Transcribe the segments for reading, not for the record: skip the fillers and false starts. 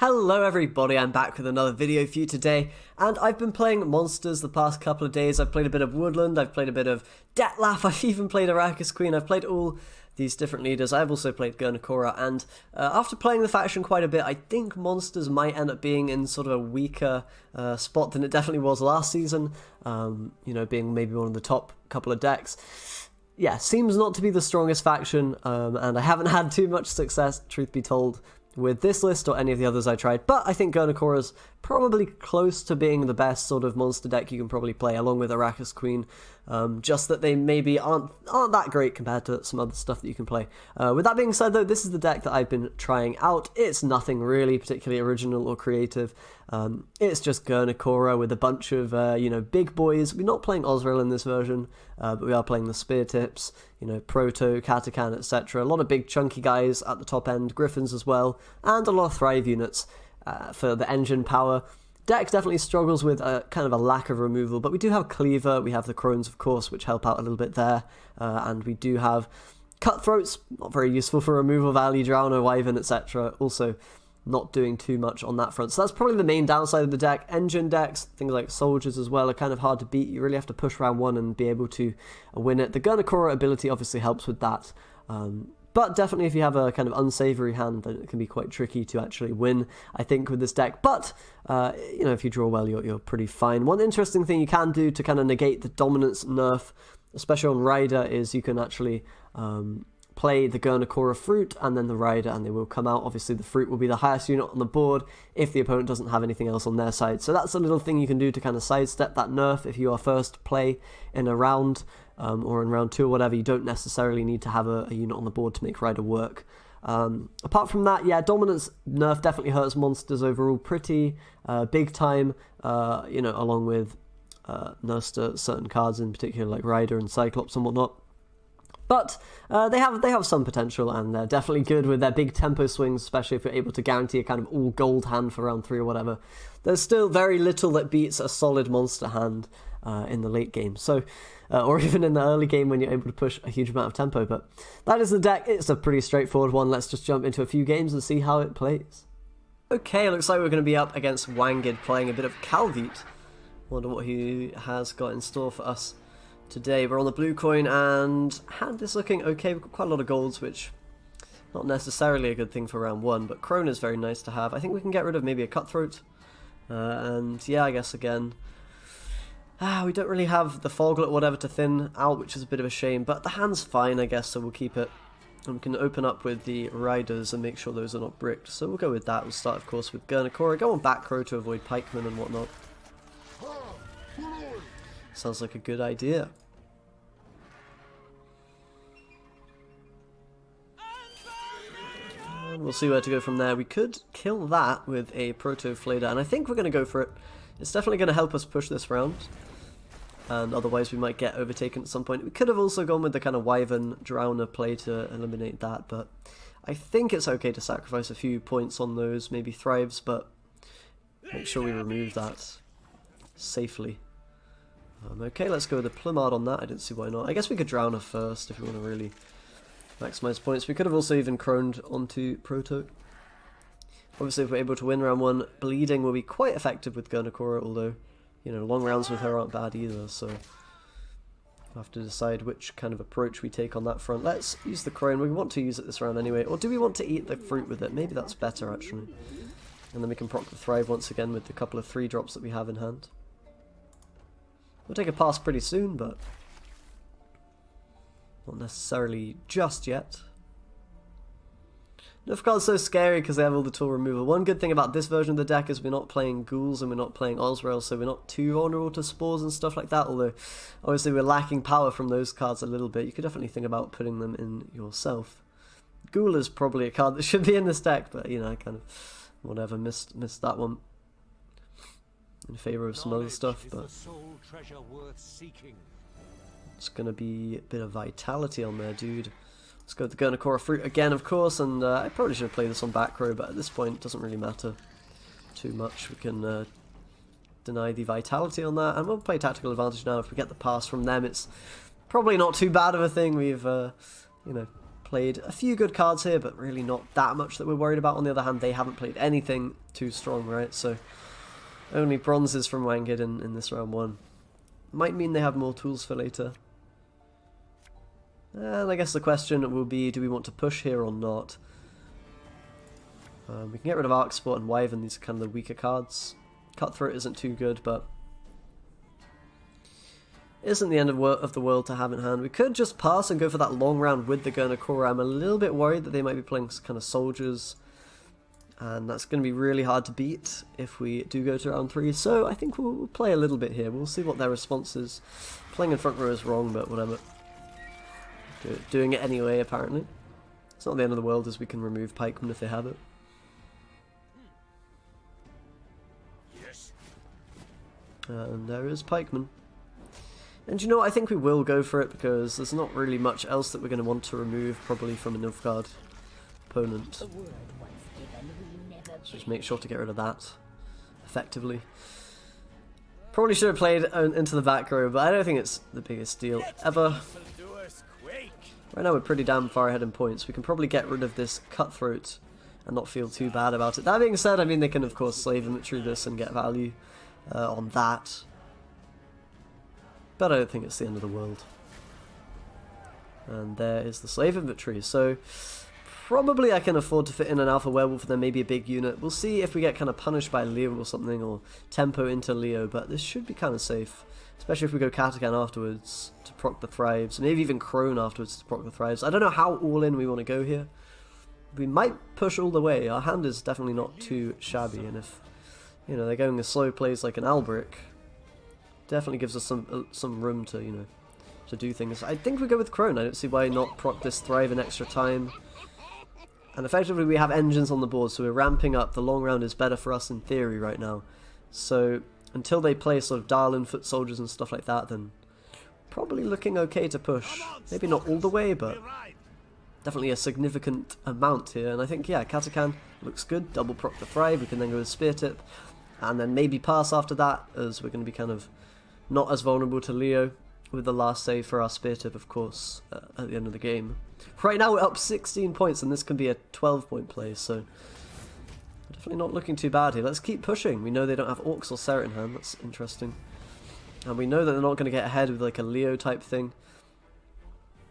Hello everybody, I'm back with another video for you today, and I've been playing monsters the past couple of days. I've played a bit of Woodland, I've played a bit of Dettlaff, I've even played Arrakis Queen, I've played all these different leaders. I've also played Gernichora, and after playing the faction quite a bit, I think monsters might end up being in sort of a weaker spot than it definitely was last season, you know, being maybe one of the top couple of decks. Yeah, seems not to be the strongest faction, and I haven't had too much success, truth be told, with this list or any of the others I tried, but I think Gernichora's probably close to being the best sort of monster deck you can probably play, along with Arrakis Queen, just that they maybe aren't that great compared to some other stuff that you can play. With that being said though, this is the deck that I've been trying out. It's nothing really particularly original or creative. It's just Gernichora with a bunch of, you know, big boys. We're not playing Osril in this version, but we are playing the Spear Tips, you know, Proto, Katakan, etc. A lot of big chunky guys at the top end, Griffins as well, and a lot of Thrive units for the engine power. Deck definitely struggles with kind of a lack of removal, but we do have Cleaver, we have the Crones of course, which help out a little bit there, and we do have Cutthroats, not very useful for removal value, Drowner, Wyvern, etc. Also not doing too much on that front. So that's probably the main downside of the deck. Engine decks, things like Soldiers as well, are kind of hard to beat. You really have to push round one and be able to win it. The Gernichora ability obviously helps with that. But definitely if you have a kind of unsavory hand, then it can be quite tricky to actually win, I think, with this deck. But, you know, if you draw well, you're pretty fine. One interesting thing you can do to kind of negate the dominance nerf, especially on Rider, is you can actually play the Gernichora fruit and then the Rider, and they will come out. Obviously the fruit will be the highest unit on the board if the opponent doesn't have anything else on their side. So that's a little thing you can do to kind of sidestep that nerf if you are first play in a round, or in round 2 or whatever. You don't necessarily need to have a unit on the board to make Rider work. Apart from that, yeah, dominance nerf definitely hurts monsters overall pretty big time, you know, along with nerfs to certain cards in particular like Rider and Cyclops and whatnot. But they have some potential, and they're definitely good with their big tempo swings, especially if you're able to guarantee a kind of all gold hand for round 3 or whatever. There's still very little that beats a solid monster hand in the late game, so or even in the early game when you're able to push a huge amount of tempo. But that is the deck. It's a pretty straightforward one. Let's just jump into a few games and see how it plays. Okay, looks like we're going to be up against Wangid playing a bit of Calvite. Wonder what he has got in store for us today. We're on the blue coin, and hand is looking okay. We've got quite a lot of golds, which not necessarily a good thing for round 1, but Crone is very nice to have. I think we can get rid of maybe a Cutthroat, and yeah, I guess again, we don't really have the Foglet or whatever to thin out, which is a bit of a shame, but the hand's fine, I guess, so we'll keep it. And we can open up with the Riders and make sure those are not bricked, so we'll go with that. We'll start, of course, with Gernichora. Go on back row to avoid pikemen and whatnot. Sounds like a good idea. And we'll see where to go from there. We could kill that with a Proto Flader, and I think we're going to go for it. It's definitely going to help us push this round, and otherwise we might get overtaken at some point. We could have also gone with the kind of Wyvern Drowner play to eliminate that, but I think it's okay to sacrifice a few points on those, maybe Thrives, but make sure we remove that safely. Okay, let's go with the Plumard on that. I didn't see why not. I guess we could Drowner first if we want to really maximize points. We could have also even Croned onto Proto. Obviously, if we're able to win round 1, Bleeding will be quite effective with Gernichora, although, you know, long rounds with her aren't bad either, so we'll have to decide which kind of approach we take on that front. Let's use the Crone. We want to use it this round anyway, or do we want to eat the fruit with it? Maybe that's better, actually. And then we can proc the Thrive once again with the couple of 3-drops that we have in hand. We'll take a pass pretty soon, but not necessarily just yet. Nerf cards are so scary because they have all the tool removal. One good thing about this version of the deck is we're not playing Ghouls and we're not playing Osril, so we're not too vulnerable to Spores and stuff like that, although obviously we're lacking power from those cards a little bit. You could definitely think about putting them in yourself. Ghoul is probably a card that should be in this deck, but, you know, I kind of, whatever, missed that one in favour of some other stuff, but it's going to be a bit of vitality on there, dude. Let's go with the Gernichora fruit again, of course, and I probably should have played this on back row, but at this point it doesn't really matter too much. We can deny the vitality on that, and we'll play tactical advantage now. If we get the pass from them, it's probably not too bad of a thing. We've, you know, played a few good cards here, but really not that much that we're worried about. On the other hand, they haven't played anything too strong, right? So only bronzes from Wanged in this round 1. Might mean they have more tools for later. And I guess the question will be, do we want to push here or not? We can get rid of Arcsport and Wyvern, these are kind of the weaker cards. Cutthroat isn't too good, but isn't the end of the world to have in hand. We could just pass and go for that long round with the Gernichora. I'm a little bit worried that they might be playing kind of soldiers, and that's going to be really hard to beat if we do go to round 3. So I think we'll play a little bit here. We'll see what their response is. Playing in front row is wrong, but whatever. Doing it anyway, apparently. It's not the end of the world, as we can remove pikemen if they have it. And there is pikeman. And you know what, I think we will go for it, because there's not really much else that we're going to want to remove, probably from a Nilfgaard opponent. So just make sure to get rid of that, effectively. Probably should have played into the back row, but I don't think it's the biggest deal ever. Right now we're pretty damn far ahead in points. We can probably get rid of this Cutthroat and not feel too bad about it. That being said, I mean, they can of course slave inventory this and get value on that. But I don't think it's the end of the world. And there is the slave inventory. So probably I can afford to fit in an Alpha Werewolf and then maybe a big unit. We'll see if we get kind of punished by Leo or something, or tempo into Leo, but this should be kind of safe. Especially if we go Katakan afterwards to proc the Thrives, maybe even Crone afterwards to proc the Thrives. I don't know how all in we want to go here. We might push all the way. Our hand is definitely not too shabby, and if they're going a slow plays like an Albric, definitely gives us some room to to do things. I think we go with Crone. I don't see why not proc this Thrive in extra time. And effectively we have engines on the board, so we're ramping up. The long round is better for us in theory right now. So until they play sort of Darlin foot soldiers and stuff like that, then probably looking okay to push. Maybe not all the way, but definitely a significant amount here. And I think, yeah, Katakan looks good. Double proc the Thrive. We can then go with Spear Tip, and then maybe pass after that, as we're going to be kind of not as vulnerable to Leo with the last save for our Spear Tip, of course, at the end of the game. Right now we're up 16 points, and this can be a 12-point play, so definitely not looking too bad here. Let's keep pushing. We know they don't have Orcs or Seret in hand. That's interesting. And we know that they're not going to get ahead with like a Leo type thing.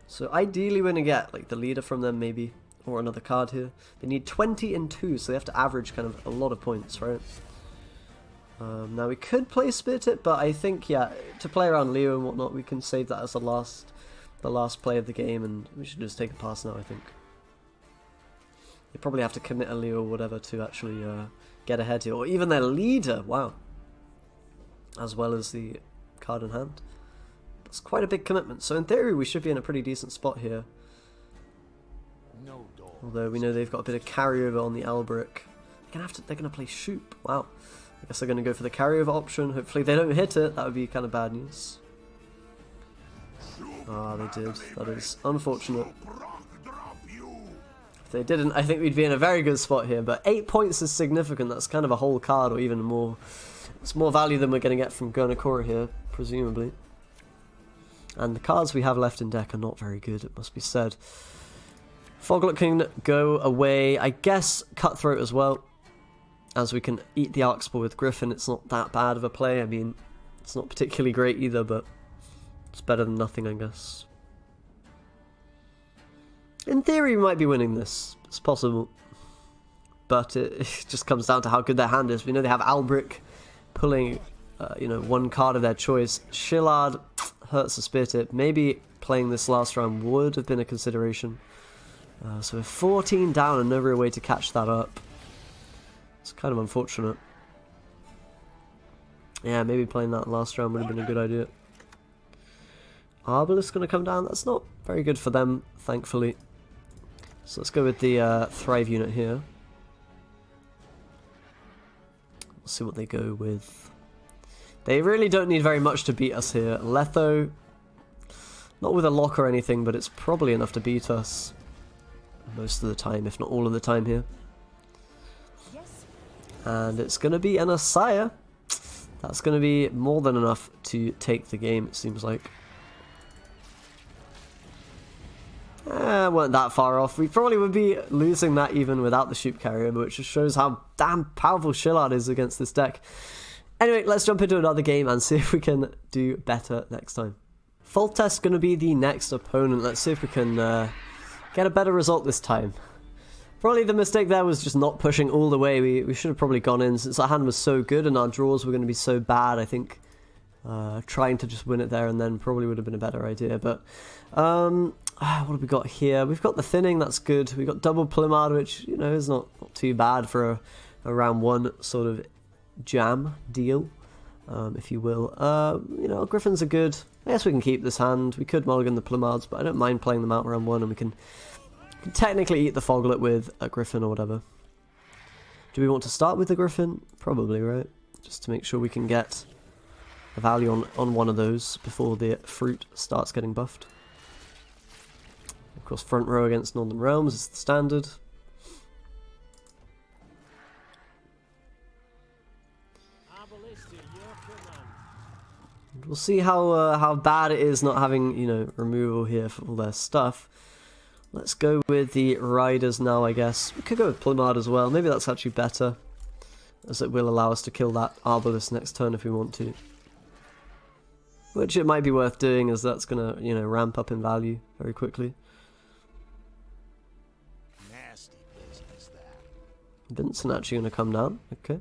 So ideally we're going to get like the leader from them maybe, or another card here. They need 20 and 2, so they have to average kind of a lot of points, right? Now we could play Spear Tip, but I think, yeah, to play around Leo and whatnot, we can save that as the last play of the game, and we should just take a pass now, I think. They probably have to commit a Leo or whatever to actually get ahead here, or even their leader, wow. As well as the card in hand. That's quite a big commitment, so in theory we should be in a pretty decent spot here. Although we know they've got a bit of carryover on the Albric. They're gonna play Shoop, wow. I guess they're going to go for the carryover option. Hopefully they don't hit it. That would be kind of bad news. Ah, they did. That is unfortunate. If they didn't, I think we'd be in a very good spot here. But 8 points is significant. That's kind of a whole card, or even more. It's more value than we're going to get from Gernichora here, presumably. And the cards we have left in deck are not very good, it must be said. Foglet can go away. I guess Cutthroat as well, as we can eat the Arcspore with Griffin. It's not that bad of a play. I mean, it's not particularly great either, but it's better than nothing, I guess. In theory, we might be winning this. It's possible. But it just comes down to how good their hand is. We know they have Albric pulling, one card of their choice. Shillard hurts the Spear Tip. Maybe playing this last round would have been a consideration. So we're 14 down and no real way to catch that up. It's kind of unfortunate. Yeah, maybe playing that last round would have been a good idea. Arbalest going to come down. That's not very good for them, thankfully. So let's go with the Thrive unit here. Let's see what they go with. They really don't need very much to beat us here. Letho, not with a lock or anything, but it's probably enough to beat us most of the time, if not all of the time here. And it's going to be an Asaya. That's going to be more than enough to take the game, it seems like. weren't that far off. We probably would be losing that even without the Shoop Carrier, which just shows how damn powerful Shillard is against this deck. Anyway, let's jump into another game and see if we can do better next time. Foltest's going to be the next opponent. Let's see if we can get a better result this time. Probably the mistake there was just not pushing all the way. We should have probably gone in since our hand was so good and our draws were going to be so bad. I think trying to just win it there and then probably would have been a better idea. But what have we got here? We've got the thinning, that's good. We've got double Plumard, which, you know, is not too bad for a round one sort of jam deal, if you will. You know, Griffins are good. I guess we can keep this hand. We could mulligan the Plumards, but I don't mind playing them out round one, and we can technically eat the Foglet with a Griffin or whatever. Do we want to start with the Griffin? Probably, right? Just to make sure we can get a value on one of those before the fruit starts getting buffed. Of course, front row against Northern Realms is the standard. We'll see how bad it is not having, you know, removal here for all their stuff. Let's go with the Riders now, I guess. We could go with Plumard as well. Maybe that's actually better, as it will allow us to kill that Arbalest next turn if we want to. Which it might be worth doing, as that's going to, you know, ramp up in value very quickly. Nasty business, that. Vincent actually going to come down. Okay.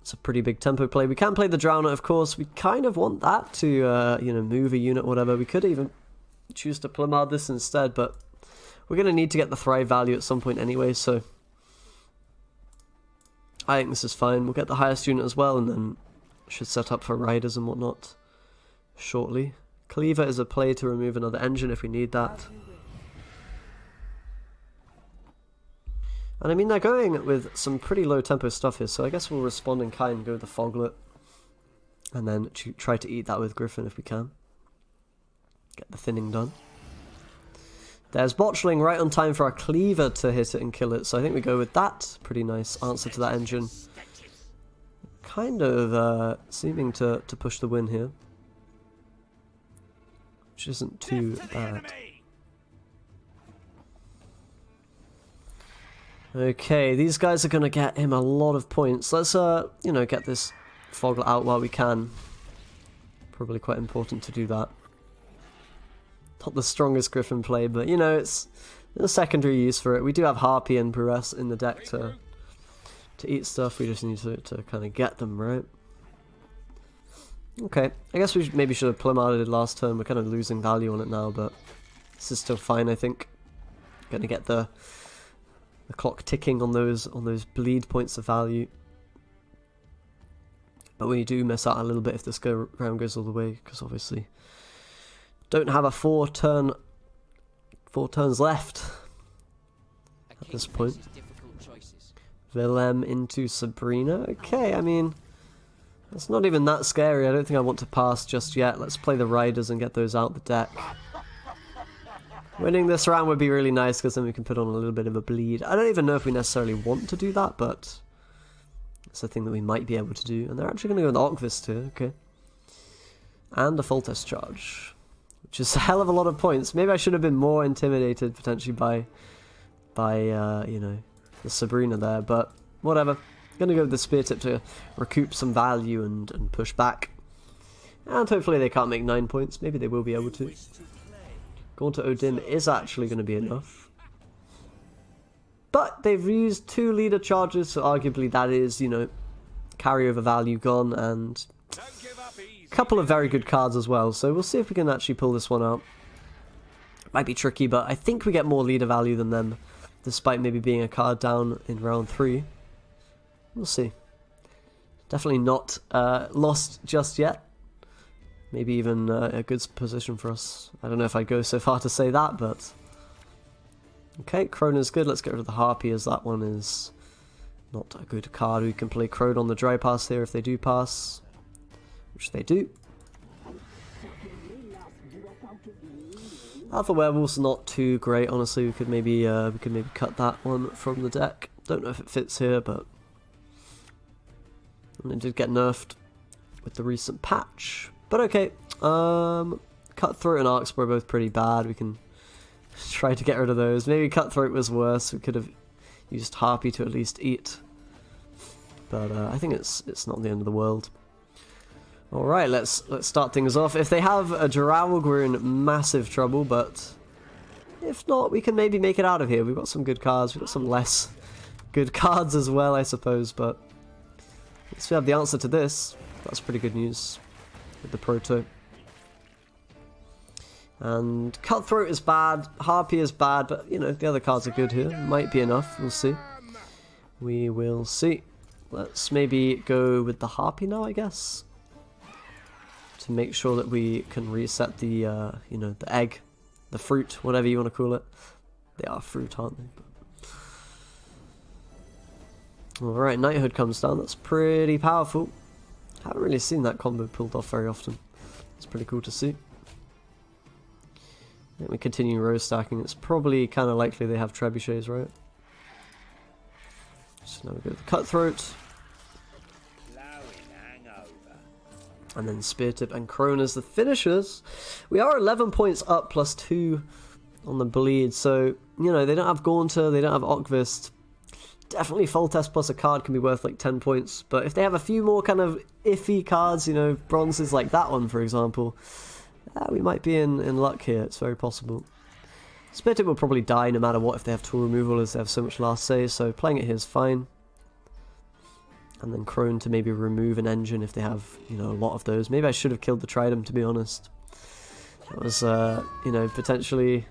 It's a pretty big tempo play. We can play the Drowner, of course. We kind of want that to, you know, move a unit or whatever. We could even choose to Plumard this instead, but we're going to need to get the Thrive value at some point anyway, so I think this is fine. We'll get the highest unit as well, and then should set up for Riders and whatnot shortly. Cleaver is a play to remove another engine if we need that. And I mean, they're going with some pretty low tempo stuff here, so I guess we'll respond in kind and go with the Foglet. And then try to eat that with Griffin if we can. Get the thinning done. There's Botchling right on time for our Cleaver to hit it and kill it, so I think we go with that. Pretty nice answer to that engine. Kind of seeming to push the win here. Which isn't too bad. Okay, these guys are going to get him a lot of points. Let's, you know, get this Foglet out while we can. Probably quite important to do that. Not the strongest Griffin play, but, you know, it's a secondary use for it. We do have Harpy and Buress in the deck to eat stuff. We just need to kind of get them, right? Okay, I guess we maybe should have Plumarded last turn. We're kind of losing value on it now, but this is still fine, I think. Going to get the clock ticking on those bleed points of value, but we do miss out a little bit if this round goes all the way, because obviously don't have a four turns left at this point. Willem into Sabrina. Okay, I mean, it's not even that scary. I don't think I want to pass just yet. Let's play the Riders and get those out the deck. Winning this round would be really nice, because then we can put on a little bit of a bleed. I don't even know if we necessarily want to do that, but it's a thing that we might be able to do. And they're actually going to go with Arkvist here, okay. And a Foltest charge, which is a hell of a lot of points. Maybe I should have been more intimidated, potentially, by you know, the Sabrina there, but whatever. I'm going to go with the Spear Tip to recoup some value and push back. And hopefully they can't make 9 points. Maybe they will be able to. Going to Odin is actually going to be enough. But they've used 2 leader charges, so arguably that is, you know, carryover value gone, and a couple of very good cards as well. So we'll see if we can actually pull this one out. Might be tricky, but I think we get more leader value than them, despite maybe being a card down in round 3. We'll see. Definitely not lost just yet. Maybe even a good position for us. I don't know if I'd go so far to say that, but... Okay, Krona's good. Let's get rid of the Harpy, as that one is not a good card. We can play Crone on the dry pass here if they do pass, which they do. Alpha Werewolf's not too great, honestly. We could maybe cut that one from the deck. Don't know if it fits here, but... And it did get nerfed with the recent patch. But okay, Cutthroat and Arcspur are both pretty bad. We can try to get rid of those. Maybe Cutthroat was worse. We could have used Harpy to at least eat. But I think it's not the end of the world. Alright, let's start things off. If they have a Jarowg, we're in massive trouble, but if not, we can maybe make it out of here. We've got some good cards. We've got some less good cards as well, I suppose, but at least we have the answer to this. That's pretty good news with the Proto. And Cutthroat is bad, Harpy is bad, but, you know, the other cards are good here. Might be enough, we'll see. We will see. Let's maybe go with the Harpy now, I guess. To make sure that we can reset the, you know, the egg, the fruit, whatever you want to call it. They are fruit, aren't they? Alright, Knighthood comes down, that's pretty powerful. Haven't really seen that combo pulled off very often. It's pretty cool to see. Then we continue row stacking. It's probably kind of likely they have trebuchets, right? So now we go with the Cutthroat. And then Spear Tip and Crone as the finishers. We are 11 points up plus 2 on the bleed. So, you know, they don't have Gaunter, they don't have Okvist. Definitely Foltest plus a card can be worth like 10 points. But if they have a few more kind of iffy cards, you know, bronzes like that one, for example, we might be in luck here. It's very possible. Spear Tip will probably die no matter what if they have tool removal, as they have so much last say. So playing it here is fine. And then Crone to maybe remove an engine if they have, you know, a lot of those. Maybe I should have killed the Trident, to be honest. That was, you know, potentially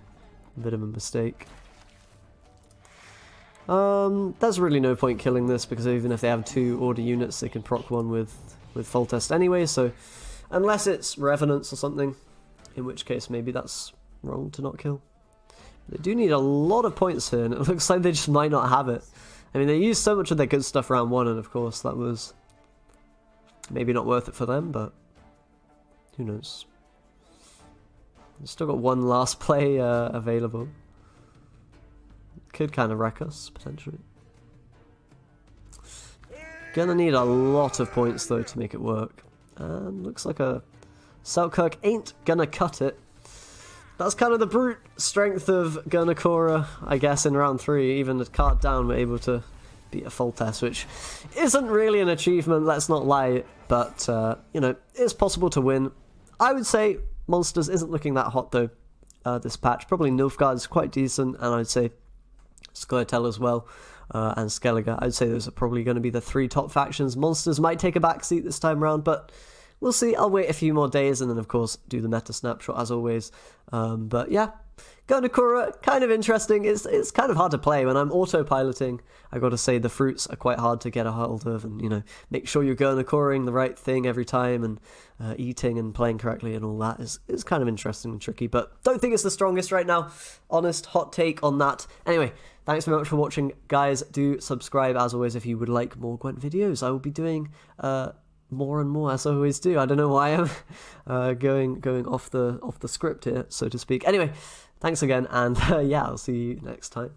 a bit of a mistake. There's really no point killing this, because even if they have 2 order units, they can proc one with Foltest anyway, so unless it's Revenants or something, in which case maybe that's wrong to not kill. They do need a lot of points here, and it looks like they just might not have it. I mean, they used so much of their good stuff round 1, and of course that was maybe not worth it for them, but who knows. We've still got one last play available. Could kind of wreck us, potentially. Gonna need a lot of points, though, to make it work. And looks like a Selkirk ain't gonna cut it. That's kind of the brute strength of Gernichora, I guess, in round 3. Even the card down, we're able to beat a Foltest, which isn't really an achievement, let's not lie. But, you know, it's possible to win. I would say Monsters isn't looking that hot, though, this patch. Probably Nilfgaard is quite decent, and I'd say Scoia'tael as well, and Skellige. I'd say those are probably going to be the 3 top factions. Monsters might take a backseat this time around, but we'll see. I'll wait a few more days and then, of course, do the meta snapshot as always. But yeah, Gernichora, kind of interesting. It's kind of hard to play. When I'm autopiloting, I got to say the fruits are quite hard to get a hold of, and, you know, make sure you're Gernichoring the right thing every time, and eating and playing correctly and all that is kind of interesting and tricky. But don't think it's the strongest right now. Honest hot take on that. Anyway, thanks very much for watching, guys. Do subscribe as always if you would like more Gwent videos. I will be doing more and more, as I always do. I don't know why I'm going off the script here, so to speak. Anyway, thanks again, and yeah, I'll see you next time.